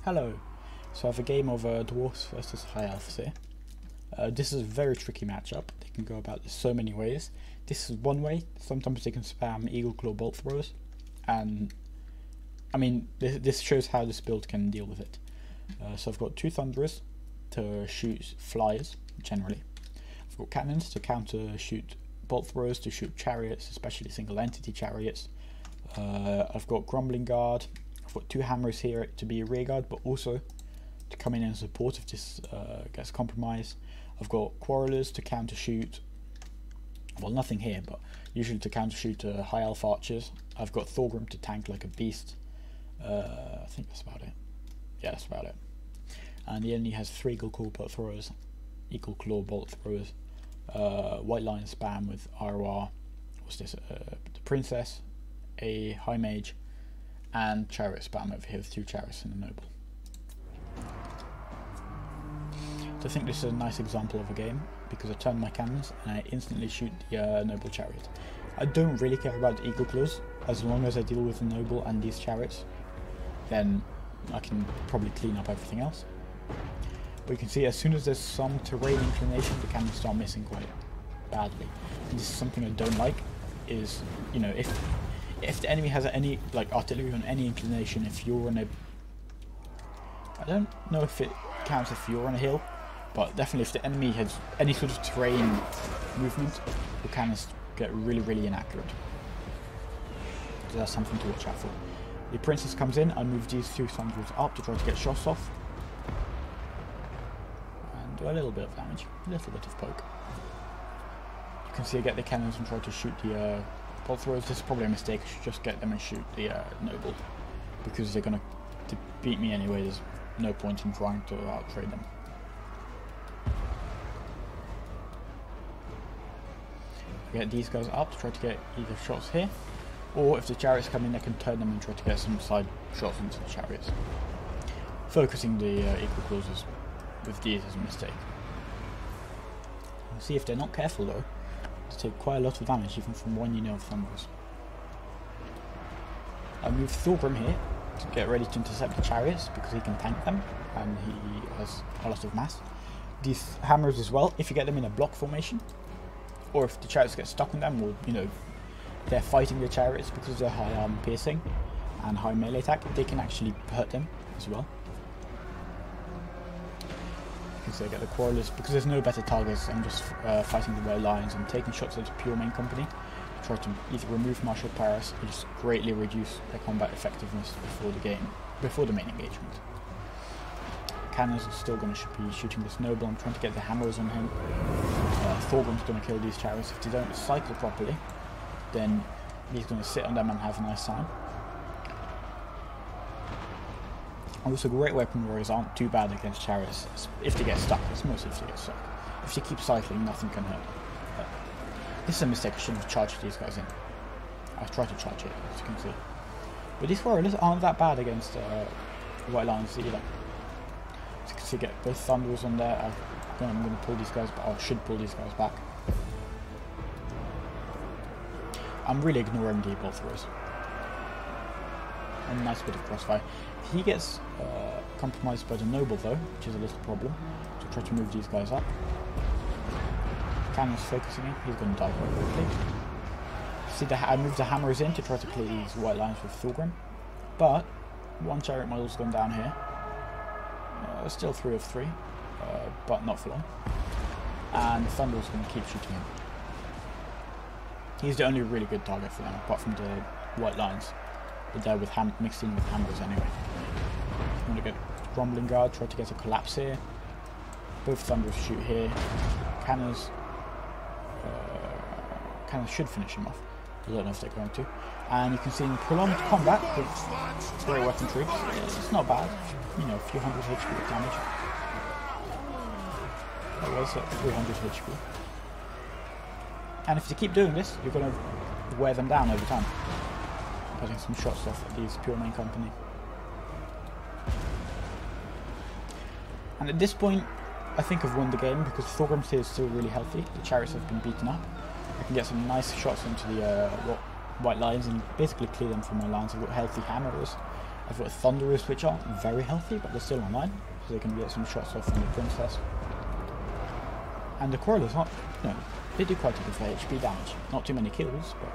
Hello. So I have a game of Dwarfs versus High Elves here. This is a very tricky matchup. They can go about this so many ways. This is one way. Sometimes they can spam Eagle Claw bolt throws, and I mean this shows how this build can deal with it. So I've got two Thunderers to shoot flyers generally. I've got cannons to counter shoot bolt throws, to shoot chariots, especially single entity chariots. I've got Grumbling Guard. I've got two hammers here to be a rear guard, but also to come in and support if this gets compromised. I've got Quarrelers to counter shoot, well, nothing here, but usually to counter shoot High Elf archers. I've got Thorgrim to tank like a beast. I think that's about it. Yeah, that's about it. And the enemy has three Eagle Claw bolt throwers, White Lion spam with ROR. What's this? The Princess, a High Mage, and Chariot spam over here with two Chariots and a Noble. So I think this is a nice example of a game because I turn my cannons and I instantly shoot the Noble Chariot. I don't really care about the Eagle Claws as long as I deal with the Noble and these Chariots. Then I can probably clean up everything else. But you can see as soon as there's some terrain inclination, the cannons start missing quite badly. And this is something I don't like. Is, you know, if the enemy has any like artillery on any inclination, if you're on a, I don't know if it counts if you're on a hill, but definitely if the enemy has any sort of terrain movement, the cannons get really inaccurate. So that's something to watch out for. The Princess comes in, I move these two Thunderers up to try to get shots off. And do a little bit of damage, a little bit of poke. You can see I get the cannons and try to shoot the bolt throwers. This is probably a mistake, I should just get them and shoot the Noble. Because they're going to beat me anyway, there's no point in trying to outtrade them. I get these guys up to try to get either shots here, or if the chariots come in, I can turn them and try to get some side shots into the chariots. Focusing the Eagle Claws with these is a mistake. See, if they're not careful though, they take quite a lot of damage even from one unit of Thunderers. I move Thorgrim here to get ready to intercept the chariots because he can tank them and he has a lot of mass. These hammers as well, if you get them in a block formation, or if the chariots get stuck on them, or you know, they're fighting the chariots because they're high armor piercing and high melee attack, they can actually hurt them as well. You can see I get the Quarrelers because there's no better targets. I'm just fighting the White Lions and taking shots at the pure main company. Try to either remove Martial Paras or just greatly reduce their combat effectiveness before the main engagement. Cannons are still going to be shooting this Noble. I'm trying to get the hammers on him. Thorgrim's going to kill these chariots. If they don't cycle properly, then he's going to sit on them and have a nice time. Also, great weapon warriors aren't too bad against chariots if they get stuck. It's mostly if they get stuck. If they keep cycling, nothing can hurt them. This is a mistake. I shouldn't have charged these guys in. I tried to charge it, as you can see. But these warriors aren't that bad against White Lions either. As you can see, get both Thunderers on there. I'm going to pull these guys back. I should pull these guys back. I'm really ignoring the bolt throwers. A nice bit of crossfire. If he gets compromised by the Noble though, which is a little problem, to try to move these guys up. Cannon's focusing in, he's going to die very quickly. See, I moved the hammers in to try to clear these White Lions with Thorgrim, but one chariot model's gone down here. Still 3 of 3, but not for long. And Thunder's going to keep shooting him. He's the only really good target for them, apart from the White Lions. But they're mixed in with hammers anyway. I'm going to get Grumbling Guard, try to get a collapse here. Both Thunderers shoot here. Cannons should finish him off. I don't know if they're going to. And you can see in prolonged combat with great weaponry, it's not bad. You know, a few hundred HP of damage. That was 300 HP. And if you keep doing this, you're going to wear them down over time. Putting some shots off at these pure main company. And at this point, I think I've won the game because Thorgrim's here is still really healthy. The chariots have been beaten up. I can get some nice shots into the White Lions and basically clear them from my lines. I've got healthy hammers. I've got Thunderers, which aren't very healthy, but they're still online, so they can get some shots off from the Princess. And the Corollas aren't, they do quite a bit of HP damage. Not too many kills, but...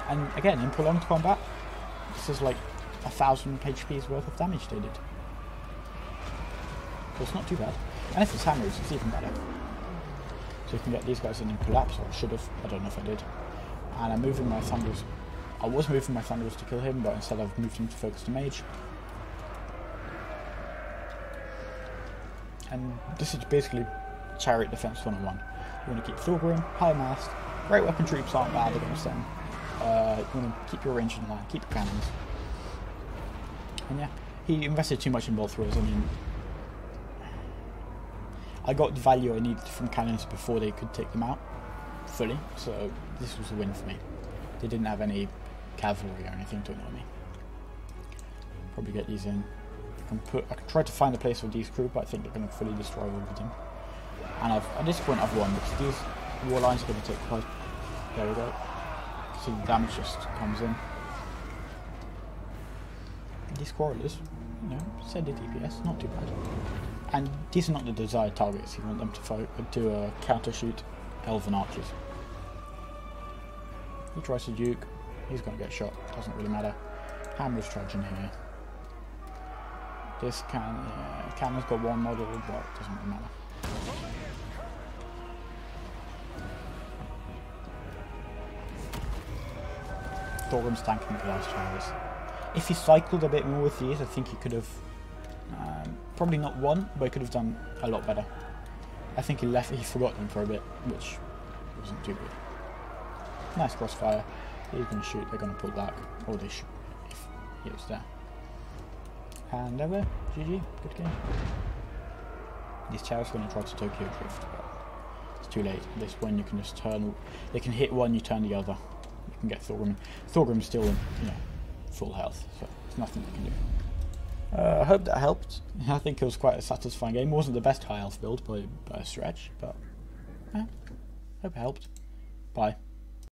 And again, in prolonged combat, this is like 1,000 HP's worth of damage they did. So it's not too bad. And if it's hammers, it's even better. So you can get these guys in collapse, or I should have, I don't know if I did. And I'm moving my Thunderers. I was moving my Thunderers to kill him, but instead I've moved him to focus the mage. And this is basically Chariot Defense 101. You want to keep Thorgrim, High Mast, Great Weapon Troops aren't bad against them. You want to keep your range in line, keep your cannons. And yeah, he invested too much in bolt throws. I mean, I got the value I needed from cannons before they could take them out fully, so this was a win for me. They didn't have any cavalry or anything to annoy me. Probably get these in. I can try to find a place for these crew, but I think they're going to fully destroy everything. And at this point I've won, because these war lines are going to take quite... There we go. See, the damage just comes in. These Corollas, steady DPS, not too bad. And these are not the desired targets. You want them to counter shoot Elven archers. He tries to Duke, he's going to get shot, doesn't really matter. Hammer's trudging here. This cannon's got one model, but it doesn't really matter. Thorgrim's tanking the last Chargers. If he cycled a bit more with these, I think he could have probably not won, but he could have done a lot better. I think he forgot them for a bit, which wasn't too good. Nice crossfire. He's going to shoot, they're going to pull back, or they shoot if he was there. And there we go, GG, good game. These Chariots are going to try to Tokyo Drift, but it's too late. This one you can just turn, they can hit one, you turn the other. You can get Thorgrim. Thorgrim's still in, full health, so there's nothing you can do. I hope that helped. I think it was quite a satisfying game. It wasn't the best high health build by a stretch, but hope it helped. Bye.